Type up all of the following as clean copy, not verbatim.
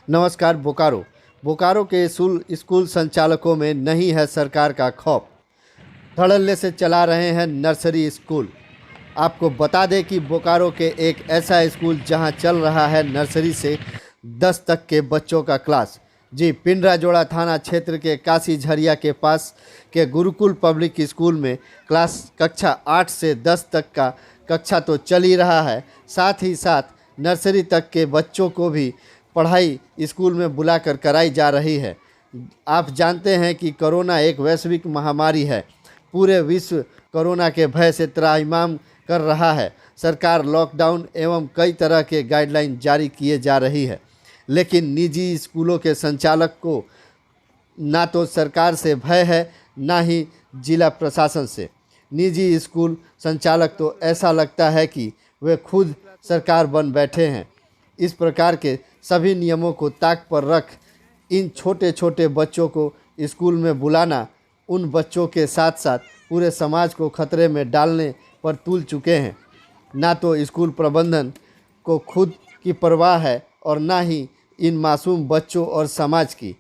नमस्कार। बोकारो के स्कूल संचालकों में नहीं है सरकार का खौफ। धड़ल्ले से चला रहे हैं नर्सरी स्कूल। आपको बता दें कि बोकारो के एक ऐसा स्कूल जहां चल रहा है नर्सरी से 10 तक के बच्चों का क्लास। जी, पिंडराजोड़ा थाना क्षेत्र के काशी झरिया के पास के गुरुकुल पब्लिक स्कूल में कक्षा 8 से 10 तक का कक्षा तो चल ही रहा है, साथ ही साथ नर्सरी तक के बच्चों को भी पढ़ाई स्कूल में बुलाकर कराई जा रही है। आप जानते हैं कि कोरोना एक वैश्विक महामारी है। पूरे विश्व कोरोना के भय से त्राहिमाम कर रहा है। सरकार लॉकडाउन एवं कई तरह के गाइडलाइन जारी किए जा रही है, लेकिन निजी स्कूलों के संचालक को ना तो सरकार से भय है, ना ही जिला प्रशासन से। निजी स्कूल संचालक तो ऐसा लगता है कि वे खुद सरकार बन बैठे हैं। इस प्रकार के सभी नियमों को ताक पर रख इन छोटे छोटे बच्चों को स्कूल में बुलाना उन बच्चों के साथ साथ पूरे समाज को खतरे में डालने पर तुल चुके हैं। ना तो स्कूल प्रबंधन को खुद की परवाह है और ना ही इन मासूम बच्चों और समाज की।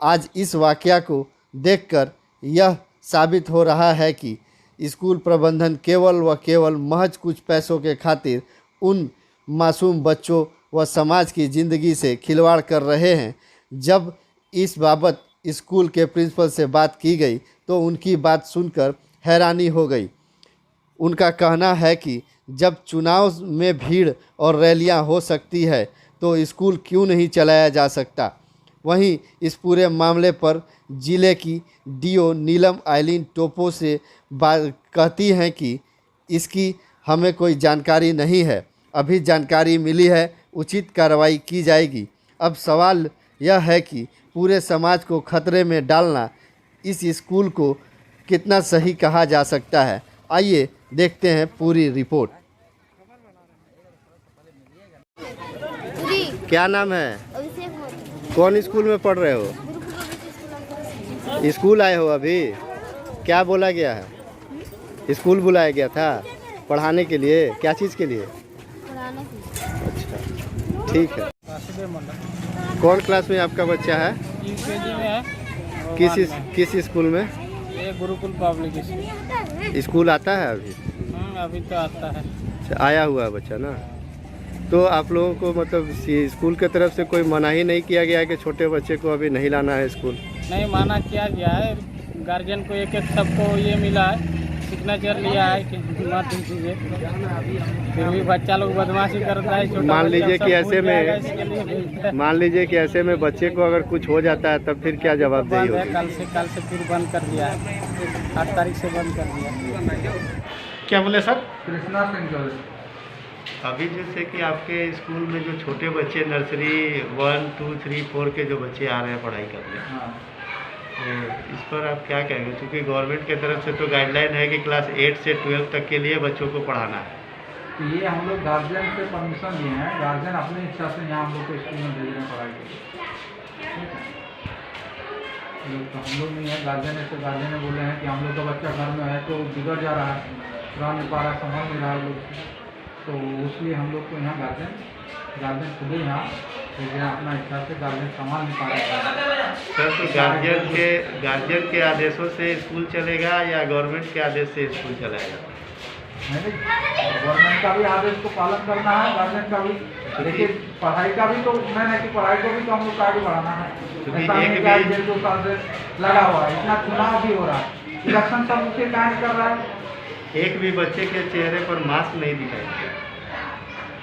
आज इस वाकया को देखकर यह साबित हो रहा है कि स्कूल प्रबंधन केवल व केवल महज कुछ पैसों के खातिर उन मासूम बच्चों व समाज की ज़िंदगी से खिलवाड़ कर रहे हैं। जब इस बाबत स्कूल के प्रिंसिपल से बात की गई तो उनकी बात सुनकर हैरानी हो गई। उनका कहना है कि जब चुनाव में भीड़ और रैलियां हो सकती है तो स्कूल क्यों नहीं चलाया जा सकता। वहीं इस पूरे मामले पर ज़िले की डीओ नीलम आइलीन टोपो से बात कहती हैं कि इसकी हमें कोई जानकारी नहीं है, अभी जानकारी मिली है, उचित कार्रवाई की जाएगी। अब सवाल यह है कि पूरे समाज को खतरे में डालना इस स्कूल को कितना सही कहा जा सकता है। आइए देखते हैं पूरी रिपोर्ट। क्या नाम है? कौन स्कूल में पढ़ रहे हो? स्कूल आए हो अभी? क्या बोला गया है? स्कूल बुलाया गया था पढ़ाने के लिए? क्या चीज़ के लिए? अच्छा, ठीक है। कौन क्लास में आपका बच्चा है? यूकेजी में है। किस स्कूल में? ये गुरुकुल पब्लिक स्कूल आता है अभी? अभी तो आता है। अच्छा, आया हुआ है बच्चा ना। तो आप लोगों को मतलब स्कूल के तरफ से कोई मना ही नहीं किया गया है कि छोटे बच्चे को अभी नहीं लाना है स्कूल? नहीं माना किया गया है। गार्जियन को एक सबको ये मिला है, सिग्नेचर लिया है कि मत दीजिए, फिर भी बच्चा लोग बदमाशी करता है। मान लीजिए कि ऐसे में बच्चे को अगर कुछ हो जाता है तब फिर क्या जवाबदेही होगी? कल से फिर बंद कर दिया है, 8 तारीख से बंद कर दिया। क्या बोले सर? कृष्णा सिंह। अभी जैसे कि आपके स्कूल में जो छोटे बच्चे नर्सरी 1, 2, 3, 4 के जो बच्चे आ रहे हैं पढ़ाई करने, तो इस पर आप क्या कहेंगे? क्योंकि गवर्नमेंट की तरफ से तो गाइडलाइन है कि क्लास 8 से 12 तक के लिए बच्चों को पढ़ाना है। तो ये हम लोग गार्जियन से परमिशन लिए हैं। गार्जियन अपनी इच्छा से यहाँ हम लोग को स्कूल में भेज रहे हैं पढ़ाई के लिए। तो हम लोग नहीं है, गार्जियन है। तो गार्जियन ने बोले हैं कि हम लोग का बच्चा घर में है तो बिगड़ जा रहा है, रह नहीं पा रहा, संभाल नहीं रहा है लोग, तो इसलिए हम लोग को यहाँ गार्जियन खुद ही यहाँ अपना इच्छा से गार्जियन संभाल नहीं पा रहा है। सर, तो गार्जियन के आदेशों से स्कूल चलेगा या गवर्नमेंट के आदेश से स्कूल चलाएगा? नहीं, गवर्नमेंट का भी आदेश को पालन करना है, गार्जियन का भी। देखिए पढ़ाई का भी तो मैं नहीं कि पढ़ाई को भी तो हम लोग का आगे बढ़ाना है। ऐसा नहीं कि 1-2 साल से लगा हुआ है, इतना चुनाव भी हो रहा है, इलेक्शन सब उसके कार्य कर रहा है। एक भी बच्चे के चेहरे पर मास्क नहीं दिखाई दिया।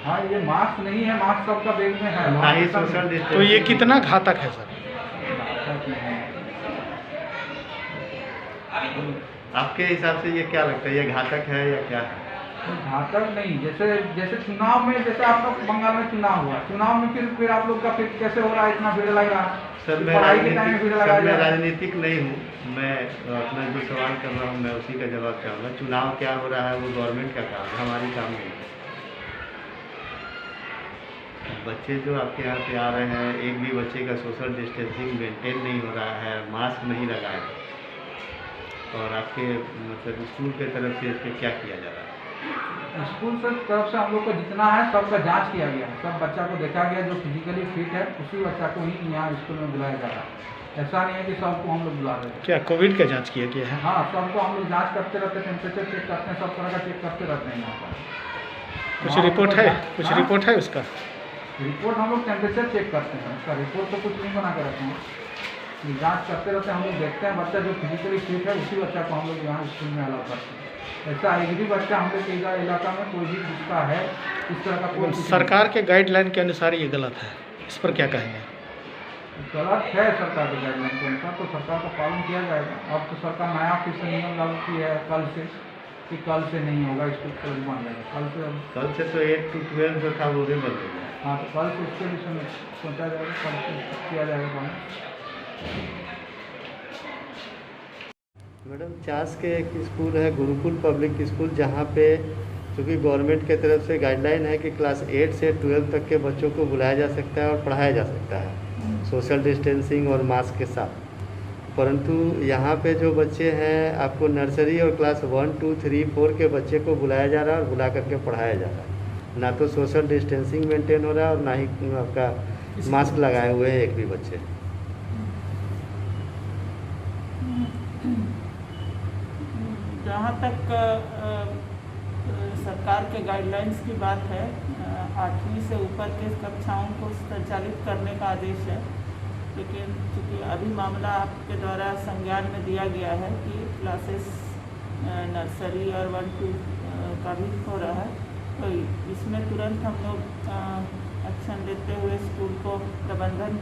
हाँ, ये मास्क नहीं है, मास्क सबका बैग में है। ना ही सोशल डिस्टेंस। तो ये कितना घातक है सर? आपके हिसाब से ये क्या लगता है, ये घातक है या क्या है? घातक नहीं, जैसे चुनाव में, जैसे आप लोग बंगाल में चुनाव हुआ, चुनाव में फिर आप लोग का फिर कैसे हो रहा है, इतना भीड़ लग रहा है। सर, मैं राजनीतिक नहीं हूँ। मैं अपना जो सवाल कर रहा हूँ मैं उसी का जवाब चाहूँगा। चुनाव क्या हो रहा है वो गवर्नमेंट का काम है, हमारी काम नहीं है। बच्चे जो आपके यहाँ पे आ रहे हैं, एक भी बच्चे का सोशल डिस्टेंसिंग मेंटेन नहीं हो रहा है, मास्क नहीं लगा है, और आपके मतलब स्कूल के तरफ से इस पर क्या किया जा रहा है? स्कूल से तरफ से हम लोग को जितना है सबका जांच किया गया है, सब बच्चा को देखा गया जो फिजिकली फिट है उसी बच्चा को ही यहाँ स्कूल में बुलाया जा रहा है। ऐसा नहीं है कि सबको हम लोग बुला रहे हैं। क्या कोविड का जांच किया गया है? हाँ, सबको हम लोग जांच करते रहते हैं, टेम्परेचर चेक करते हैं, सब तरह का चेक करते रहते हैं यहाँ पर। कुछ वहाँ रिपोर्ट पर है? हाँ? कुछ रिपोर्ट है उसका? रिपोर्ट हम लोग टेम्परेचर चेक करते हैं, उसका रिपोर्ट तो कुछ नहीं बना के रखते हैं, जांच करते रहते हैं। हम लोग देखते हैं बच्चा जो फिजिकली फिट है उसी बच्चा को हम लोग यहाँ स्कूल में अलाउ करते हैं। ऐसा एक भी बच्चा हम लोग के इलाका में कोई भी जिसका है इस तरह का कोई सरकार के गाइडलाइन के अनुसार ये गलत है, इस पर क्या कहेंगे? गलत है सरकार के गाइडलाइन के अनुसार, तो सरकार का पालन किया जाएगा। अब तो सरकार नया फिर से नियम लागू किया है कल से, कि कल से नहीं होगा स्कूल कॉलेज बन जाएगा। कल से तो 8 to 12 जो था वो भी बंद हो गया। हाँ, तो कल से उसके विषय में सोचा जाएगा, कल से किया जाएगा काम। मैडम, चास के एक स्कूल है गुरुकुल पब्लिक स्कूल, जहाँ पे चूँकि गवर्नमेंट के तरफ से गाइडलाइन है कि क्लास 8 से 12 तक के बच्चों को बुलाया जा सकता है और पढ़ाया जा सकता है सोशल डिस्टेंसिंग और मास्क के साथ, परंतु यहाँ पे जो बच्चे हैं आपको नर्सरी और क्लास 1, 2, 3, 4 के बच्चे को बुलाया जा रहा है और बुला करके पढ़ाया जा रहा है। ना तो सोशल डिस्टेंसिंग मेंटेन हो रहा है और ना ही आपका मास्क लगाए हुए हैं एक भी बच्चे। जहाँ तक सरकार के गाइडलाइंस की बात है, 8वीं से ऊपर के कक्षाओं को संचालित करने का आदेश है, लेकिन चूँकि अभी मामला आपके द्वारा संज्ञान में दिया गया है कि क्लासेस नर्सरी और 1, 2 का भी हो रहा है, तो इसमें तुरंत हम लोग एक्शन लेते हुए स्कूल को प्रबंधन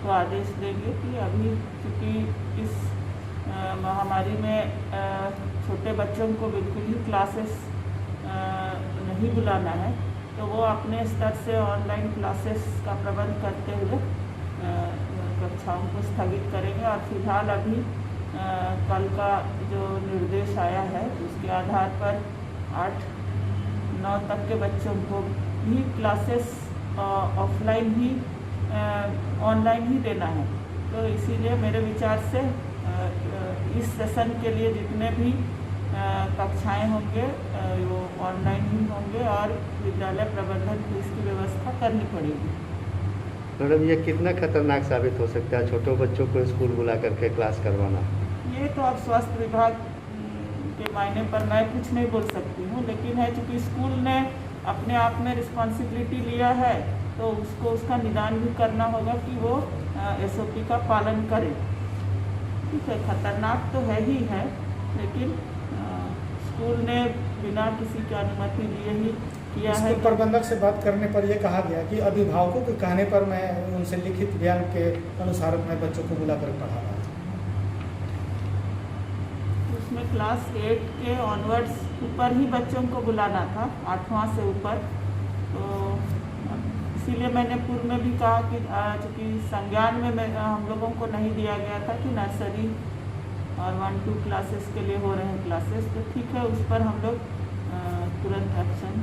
को आदेश देंगे कि अभी चूँकि इस महामारी में छोटे बच्चों को बिल्कुल ही क्लासेस नहीं बुलाना है, तो वो अपने स्तर से ऑनलाइन क्लासेस का प्रबंध करते हुए कक्षाओं को स्थगित करेंगे। और फिलहाल अभी कल का जो निर्देश आया है उसके आधार पर 8-9 तक के बच्चों को भी क्लासेस ऑफलाइन ही ऑनलाइन ही देना है। तो इसीलिए मेरे विचार से इस सेशन के लिए जितने भी कक्षाएं होंगे वो ऑनलाइन ही होंगे और विद्यालय प्रबंधन को इसकी व्यवस्था करनी पड़ेगी। मैडम, ये कितना खतरनाक साबित हो सकता है छोटे बच्चों को स्कूल बुला करके क्लास करवाना? ये तो अब स्वास्थ्य विभाग के मायने पर मैं कुछ नहीं बोल सकती हूँ, लेकिन है चूँकि स्कूल ने अपने आप में रिस्पॉन्सिबिलिटी लिया है तो उसको उसका निदान भी करना होगा कि वो SOP का पालन करे। ठीक है, खतरनाक तो है ही है, लेकिन स्कूल ने बिना किसी की अनुमति लिए ही किया है। स्कूल प्रबंधक से बात करने पर यह कहा गया कि अभिभावकों के कहने पर मैं उनसे लिखित बयान के अनुसार मैं बच्चों को बुलाकर पढ़ा रहा था। उसमें क्लास 8 के ऑनवर्ड्स ऊपर ही बच्चों को बुलाना था, 8वां से ऊपर। तो इसीलिए मैंने पूर्व में भी कहा कि चूँकि संज्ञान में हम लोगों को नहीं दिया गया था कि नर्सरी और 1, 2 क्लासेस के लिए हो रहे हैं क्लासेस, तो ठीक है, उस पर हम लोग तुरंत एक्शन